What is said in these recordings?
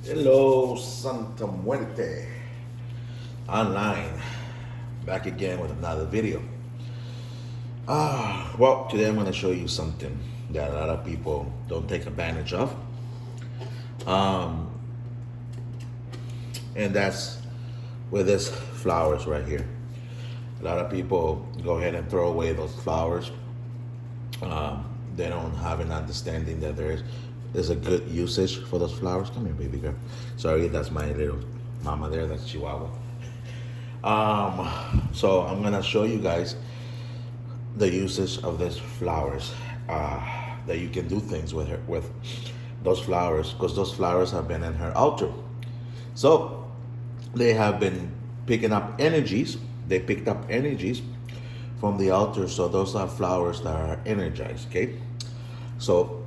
Hello, Santa Muerte. Online. Back again with another video. Well, today I'm going to show you something that a lot of people don't take advantage of. Um, and that's with this flowers right here. A lot of people go ahead and throw away those flowers. They don't have an understanding that there's a good usage for those flowers. Come here, baby girl. Sorry, that's my little mama there. That's Chihuahua. So I'm gonna show you guys the usage of these flowers. That you can do things with her with those flowers, because those flowers have been in her altar. So they have been picking up energies. They picked up energies from the altar. So those are flowers that are energized. Okay. So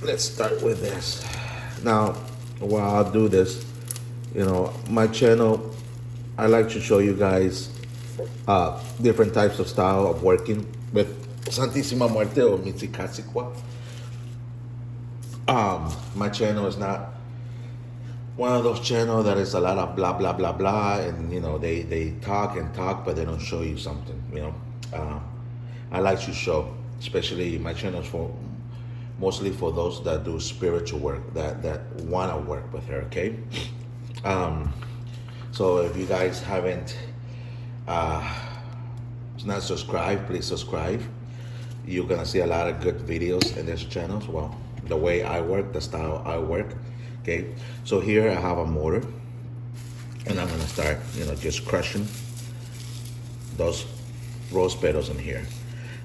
let's start with this. Now, while I do this, my channel, I like to show you guys different types of style of working with Santísima Muerte or Mitzicatzicua. My channel is not one of those channels that is a lot of blah blah blah blah, and they talk and talk, but they don't show you something. I like to show, especially my channel is for mostly for those that do spiritual work, that want to work with her. Okay. So if you guys haven't not subscribed, please subscribe. You're gonna see a lot of good videos in this channel. Well, the way I work, the style I work. Okay, so here I have a mortar, and I'm gonna start, just crushing those rose petals in here.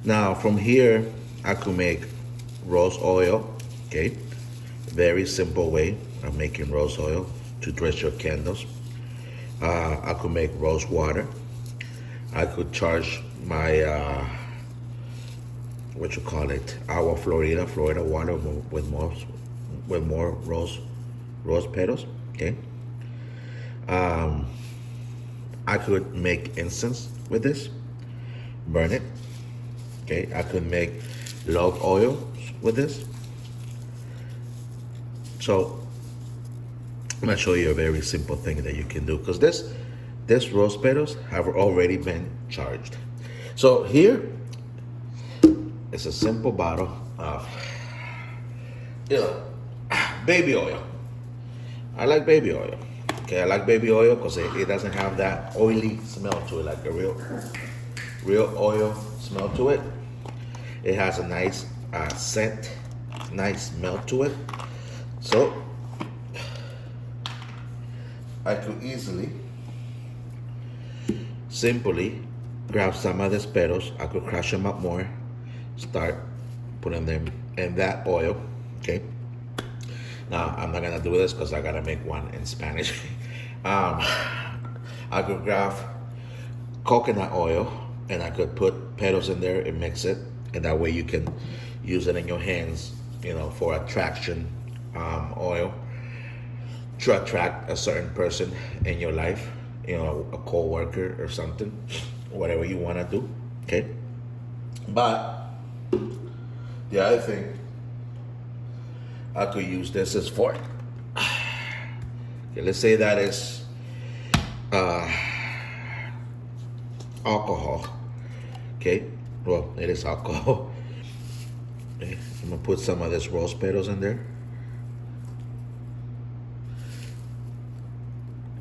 Now from here, I could make rose oil. Okay, very simple way of making rose oil to dress your candles. I could make rose water. I could charge my agua Florida water with more rose petals. Okay. I could make incense with this, burn it. Okay. I could make love oil with this. So I'm gonna show you a very simple thing that you can do, because this rose petals have already been charged. So here is a simple bottle of baby oil. I like baby oil. Okay, I like baby oil because it doesn't have that oily smell to it, like a real oil smell to it. It has a nice scent, nice smell to it. So I could easily, simply grab some of these petals. I could crush them up more, start putting them in that oil. Okay. Now I'm not gonna do this because I gotta make one in Spanish. I could grab coconut oil and I could put petals in there and mix it, and that way you can use it in your hands, for attraction oil, to attract a certain person in your life, a co-worker or something, whatever you want to do. Okay. But the other thing I could use this is for, okay, let's say that is alcohol. Okay, well, it is alcohol. Okay. I'm gonna put some of this rose petals in there,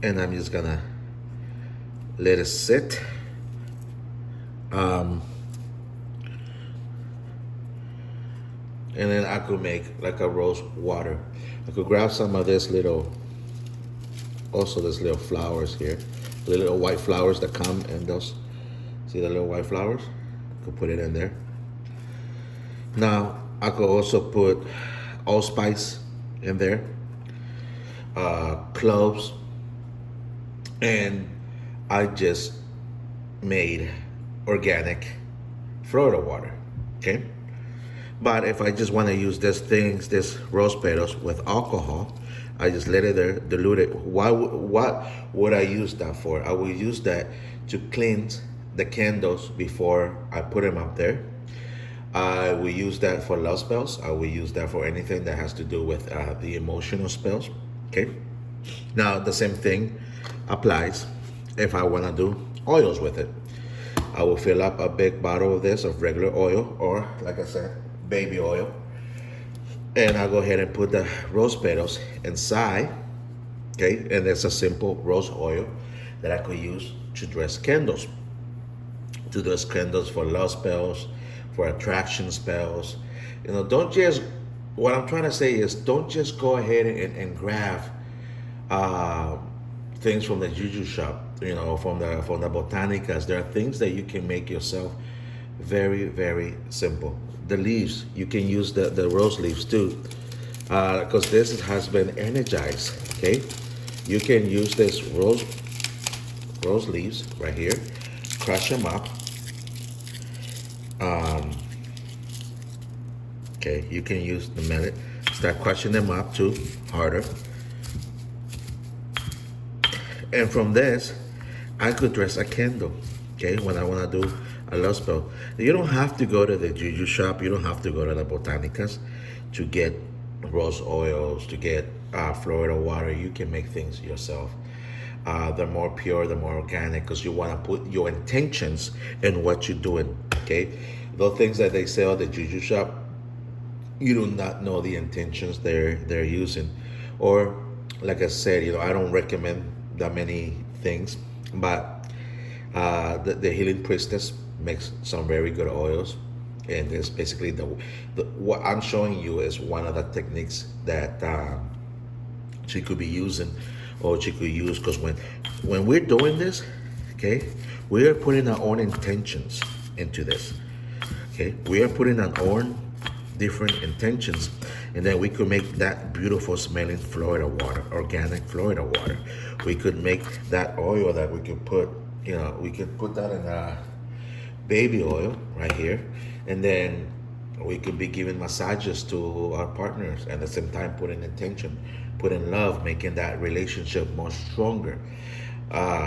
and I'm just gonna let it sit. And then I could make like a rose water. I could grab some of this little flowers here, the little white flowers that come in those. See the little white flowers? I could put it in there. Now I could also put allspice in there, cloves, and I just made organic Florida water. Okay. But if I just want to use this rose petals with alcohol, I just let it there, dilute it. What would I use that for? I will use that to cleanse the candles before I put them up there. I will use that for love spells. I will use that for anything that has to do with the emotional spells. Okay. Now the same thing applies if I want to do oils with it. I will fill up a big bottle of this of regular oil, or like I said, baby oil, and I'll go ahead and put the rose petals inside. Okay, and it's a simple rose oil that I could use to dress candles, for love spells, for attraction spells. Don't just, what I'm trying to say is, don't just go ahead and grab uh, things from the juju shop, from the botanicas. There are things that you can make yourself, very, very simple. The leaves, you can use the rose leaves too, because this has been energized. Okay, you can use this rose leaves right here, crush them up. Okay, you can use the mallet, start crushing them up too, harder. And from this, I could dress a candle, okay, when I want to do a love spell. You don't have to go to the juju shop, you don't have to go to the botanicas to get rose oils, to get Florida water. You can make things yourself. The more pure, the more organic, because you want to put your intentions in what you're doing, okay? Those things that they sell at the juju shop, you do not know the intentions they're using. Or like I said, I don't recommend that many things, but the healing priestess makes some very good oils, and it's basically the what I'm showing you is one of the techniques that she could be using, or she could use, because when we're doing this, okay, we are putting our own intentions into this. Okay, we are putting our own different intentions, and then we could make that beautiful smelling Florida water, organic Florida water. We could make that oil that we could put, we could put that in a baby oil right here, and then we could be giving massages to our partners, and at the same time putting intention, putting love, making that relationship more stronger.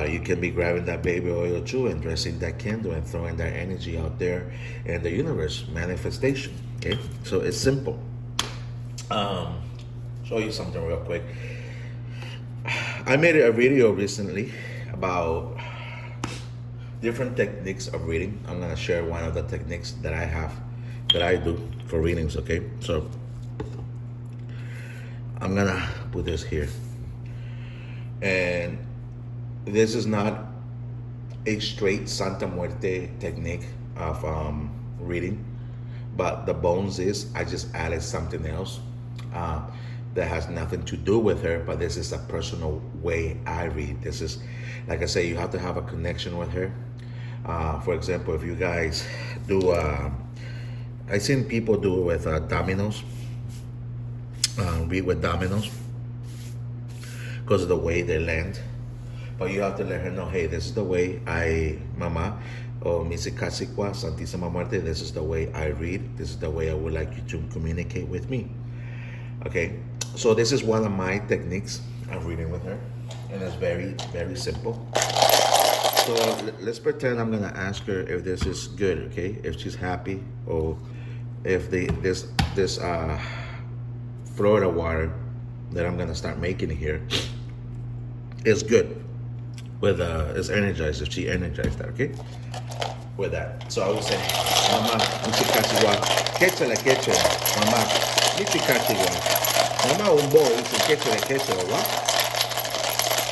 You can be grabbing that baby oil too and dressing that candle and throwing that energy out there in the universe, manifestation. Okay, so it's simple. Show you something real quick. I made a video recently about different techniques of reading. I'm gonna share one of the techniques that I do for readings. Okay, so I'm gonna put this here, and this is not a straight Santa Muerte technique of reading, but the bones is, I just added something else that has nothing to do with her, but this is a personal way I read. This is, like I say, you have to have a connection with her. For example, if you guys do, I've seen people do it with dominoes, read with dominoes, because of the way they land. But you have to let her know, hey, this is the way Mama, or Misi Casigua, Santísima Muerte, this is the way I read. This is the way I would like you to communicate with me. Okay, so this is one of my techniques of reading with her, and it's very, very simple. So let's pretend I'm gonna ask her if this is good, okay? If she's happy, or if this Florida water that I'm gonna start making here is good. With is energized, if she energized that, okay? With that. So I would say, Mama, Michikachigua, Quechua, Mama, Michikachigua. Mama, un bo, dice Quechua, ¿va?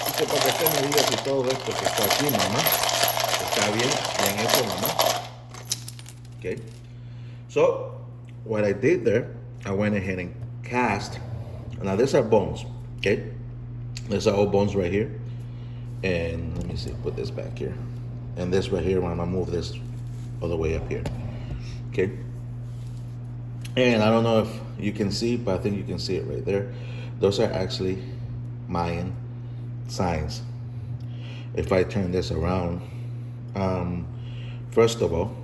Dice, para que usted me diga si todo esto que está aquí, mamá, está bien hecho, mamá. Okay? So, what I did there, I went ahead and cast. Now, these are bones, okay? These are all bones right here. And let me see, put this back here. And this right here, I'm gonna move this all the way up here. Okay. And I don't know if you can see, but I think you can see it right there. Those are actually Mayan signs. If I turn this around, first of all,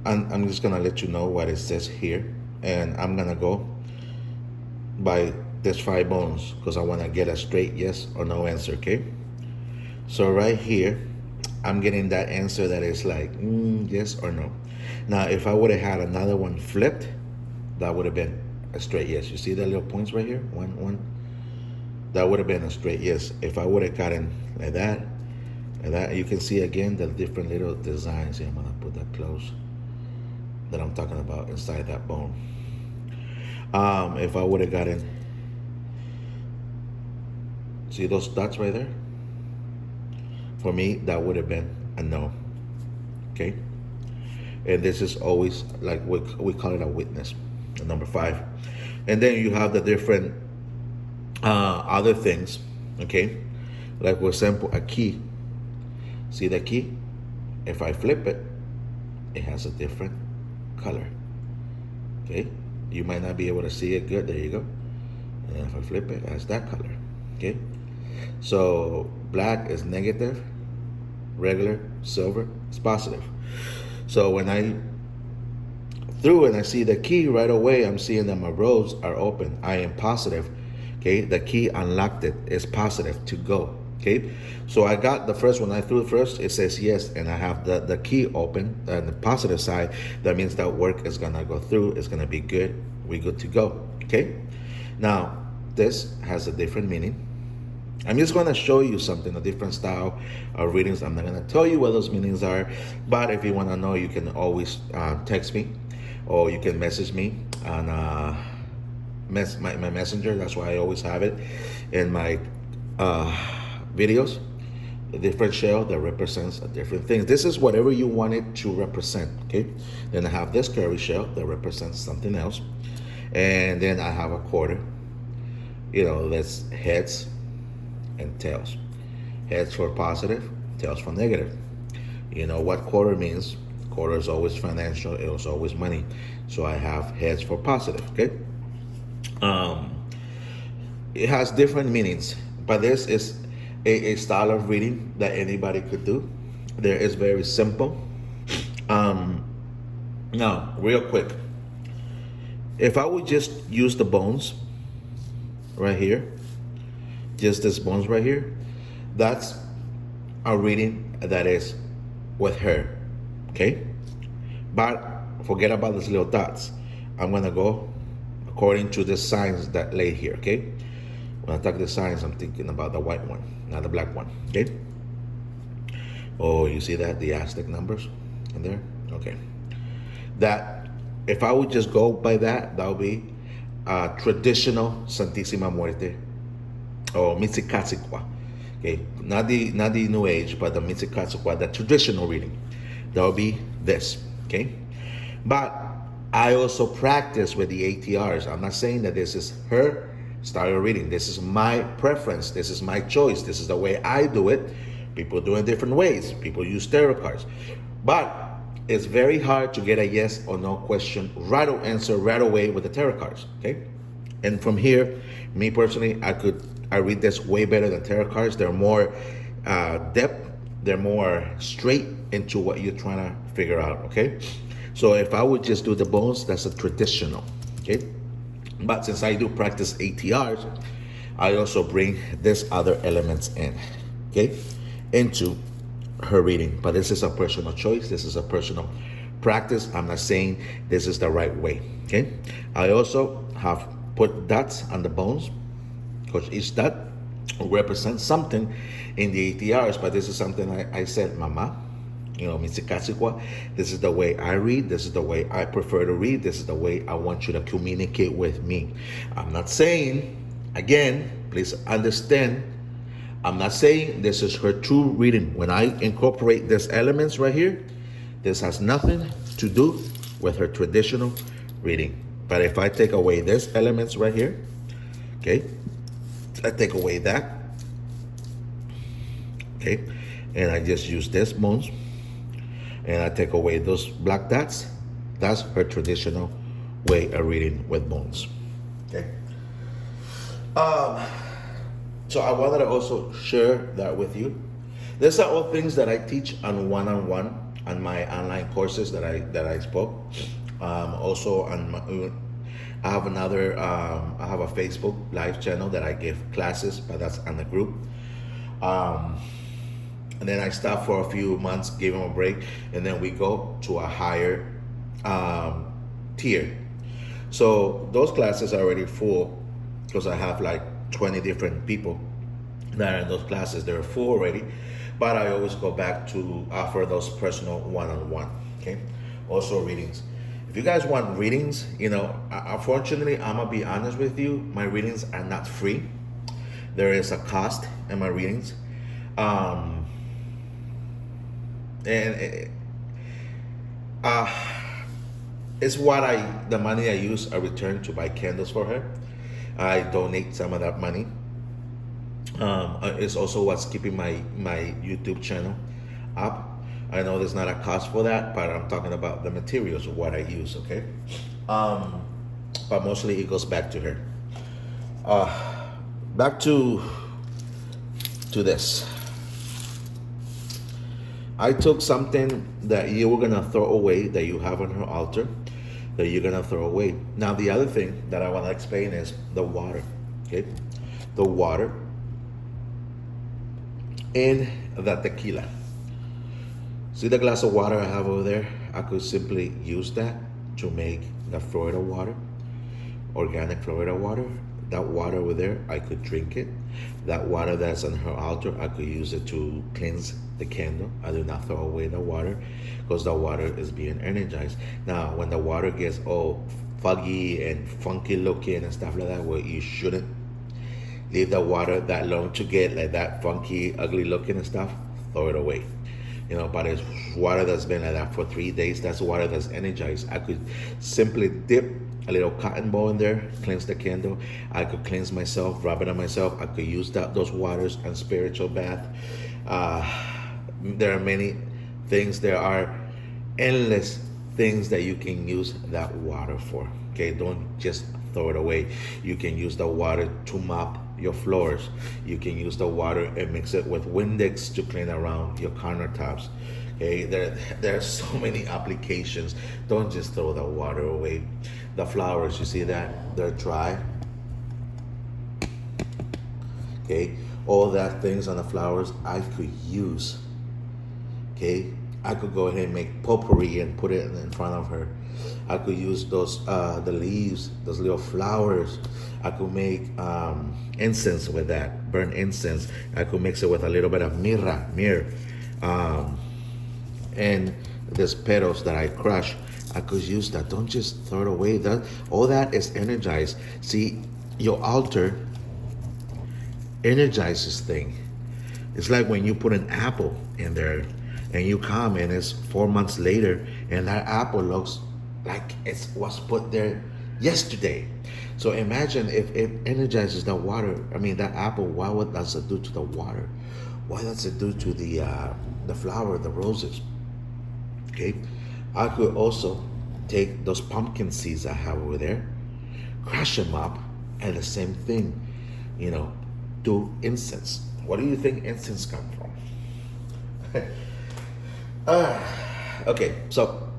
I'm just gonna let you know what it says here. And I'm gonna go by there's 5 bones, because I want to get a straight yes or no answer, okay? So right here, I'm getting that answer that is like, yes or no. Now, if I would have had another one flipped, that would have been a straight yes. You see the little points right here? One. That would have been a straight yes. If I would have gotten like that, you can see again the different little designs here. I'm gonna put that close, that I'm talking about inside that bone. If I would have gotten, see those dots right there? For me, that would have been a no. Okay? And this is always like we call it a witness, number 5. And then you have the different other things, okay? Like for example, a key. See the key? If I flip it, it has a different color. Okay? You might not be able to see it good. There you go. And if I flip it, it has that color. Okay? So black is negative, regular, silver is positive. So when I through and I see the key right away, I'm seeing that my roads are open. I am positive. Okay, the key unlocked it. It's positive to go. Okay, so I got the first one. I threw it first. It says yes, and I have the key open on the positive side. That means that work is gonna go through. It's gonna be good. We're good to go. Okay, now this has a different meaning. I'm just going to show you something, a different style of readings. I'm not going to tell you what those meanings are, but if you want to know, you can always text me, or you can message me on my messenger. That's why I always have it in my videos. A different shell that represents a different thing. This is whatever you want it to represent. Okay. Then I have this curly shell that represents something else, and then I have a quarter. You know, that's heads and tails. Heads for positive, tails for negative. You know what quarter means? Quarter is always financial, it was always money. So I have heads for positive, okay? It has different meanings, but this is a style of reading that anybody could do. There is very simple. Now, real quick, if I would just use the bones right here, just this bones right here, that's a reading that is with her, okay? But forget about these little dots. I'm gonna go according to the signs that lay here, okay? When I talk the signs, I'm thinking about the white one, not the black one, okay? Oh, you see that, the Aztec numbers in there? Okay. That, if I would just go by that, that would be traditional Santísima Muerte, or Mitsikatsukwa. Okay, not the New Age, but the Mitsikatsukwa, the traditional reading. That will be this. Okay, but I also practice with the ATRs. I'm not saying that this is her style of reading. This is my preference. This is my choice. This is the way I do it. People do it different ways. People use tarot cards, but it's very hard to get a yes or no question right or answer right away with the tarot cards. Okay, and from here, me personally, I read this way better than tarot cards. They're more depth. They're more straight into what you're trying to figure out, okay? So if I would just do the bones, that's a traditional, okay? But since I do practice ATRs, I also bring this other elements in, okay? Into her reading. But this is a personal choice. This is a personal practice. I'm not saying this is the right way, okay? I also have put dots on the bones, because each dot represents something in the ATRs, but this is something I said, Mama, you know, Mitsikatsukwa, this is the way I read, this is the way I prefer to read, this is the way I want you to communicate with me. I'm not saying, again, please understand, I'm not saying this is her true reading. When I incorporate these elements right here, this has nothing to do with her traditional reading. But if I take away these elements right here, okay, I take away that, okay, and I just use this bones, and I take away those black dots. That's her traditional way of reading with bones, okay. So I wanted to also share that with you. These are all things that I teach on one-on-one on my online courses that I spoke. Also on my, I have another, I have a Facebook live channel that I give classes, but that's on the group. And then I stopped for a few months, gave them a break, and then we go to a higher tier. So those classes are already full because I have like 20 different people that are in those classes. There are full already, but I always go back to offer those personal one-on-one. Okay, also readings. If you guys want readings, unfortunately, I'm gonna be honest with you. My readings are not free. There is a cost in my readings, and it's what the money I use, I return to buy candles for her. I donate some of that money. It's also what's keeping my YouTube channel up. I know there's not a cost for that, but I'm talking about the materials of what I use, okay? But mostly it goes back to her. Back to this. I took something that you were gonna throw away, that you have on her altar, that you're gonna throw away. Now the other thing that I want to explain is the water. Okay, the water and the tequila. See the glass of water I have over there? I could simply use that to make the Florida water, organic Florida water. That water over there, I could drink it. That water that's on her altar, I could use it to cleanse the candle. I do not throw away the water because the water is being energized. Now, when the water gets all foggy and funky looking and stuff like that, well, you shouldn't leave the water that long to get like that funky, ugly looking and stuff. Throw it away. But it's water that's been like that for 3 days. That's water that's energized. I could simply dip a little cotton ball in there, cleanse the candle. I could cleanse myself, rub it on myself. I could use those waters and spiritual bath. There are many things. There are endless things that you can use that water for. Okay, don't just throw it away. You can use the water to mop your floors. You can use the water and mix it with Windex to clean around your countertops. Okay, there are so many applications. Don't just throw the water away. The flowers, you see that? They're dry. Okay, all that things on the flowers I could use. Okay, I could go ahead and make potpourri and put it in front of her. I could use those the leaves, those little flowers. I could make incense with that, burn incense. I could mix it with a little bit of myrrh, and these petals that I crush. I could use that. Don't just throw it away. That all that is energized. See, your altar energizes thing. It's like when you put an apple in there and you come and it's 4 months later and that apple looks like it was put there yesterday. So imagine if it energizes the water. I mean, that apple, what does it do to the water? What does it do to the flower, the roses? Okay, I could also take those pumpkin seeds I have over there, crush them up, and the same thing, do incense. What do you think incense come from? Okay, so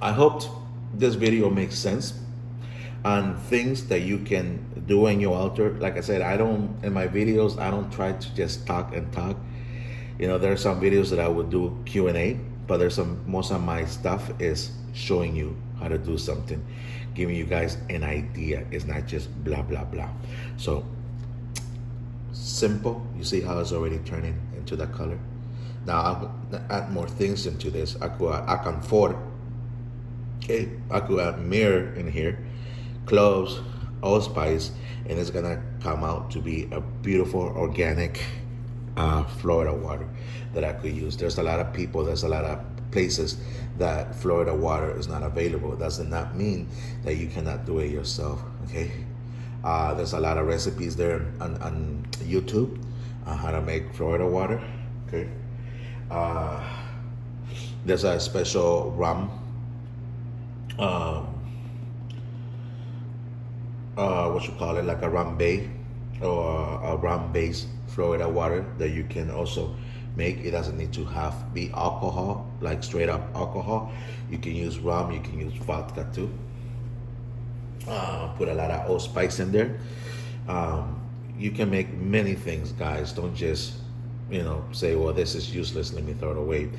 I hoped this video makes sense on things that you can do in your altar. Like I said, in my videos, I don't try to just talk and talk. There are some videos that I would do Q&A, but most of my stuff is showing you how to do something, giving you guys an idea. It's not just blah, blah, blah. So simple. You see how it's already turning into that color? Now I'll add more things into this. I could add camphor. Okay, I could add myrrh in here, cloves, allspice, and it's gonna come out to be a beautiful organic Florida water that I could use. There's a lot of places that Florida water is not available. It does not mean that you cannot do it yourself. Okay, there's a lot of recipes there on YouTube on how to make Florida water. Okay, there's a special rum, what you call it, like a rum bay or a rum based Florida water that you can also make. It doesn't need to be alcohol, like straight up alcohol. You can use rum, you can use vodka too. Put a lot of allspice in there. You can make many things, guys. Don't just say, well, this is useless, let me throw it away.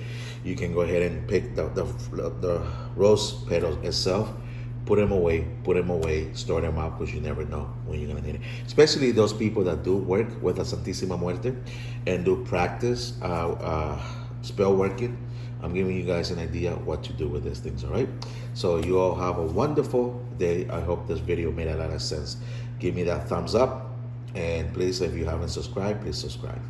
You can go ahead and pick the rose petals itself, put them away, store them up, because you never know when you're gonna need it. Especially those people that do work with the Santísima Muerte and do practice spell working. I'm giving you guys an idea what to do with these things, all right? So you all have a wonderful day. I hope this video made a lot of sense. Give me that thumbs up, and please, if you haven't subscribed, please subscribe.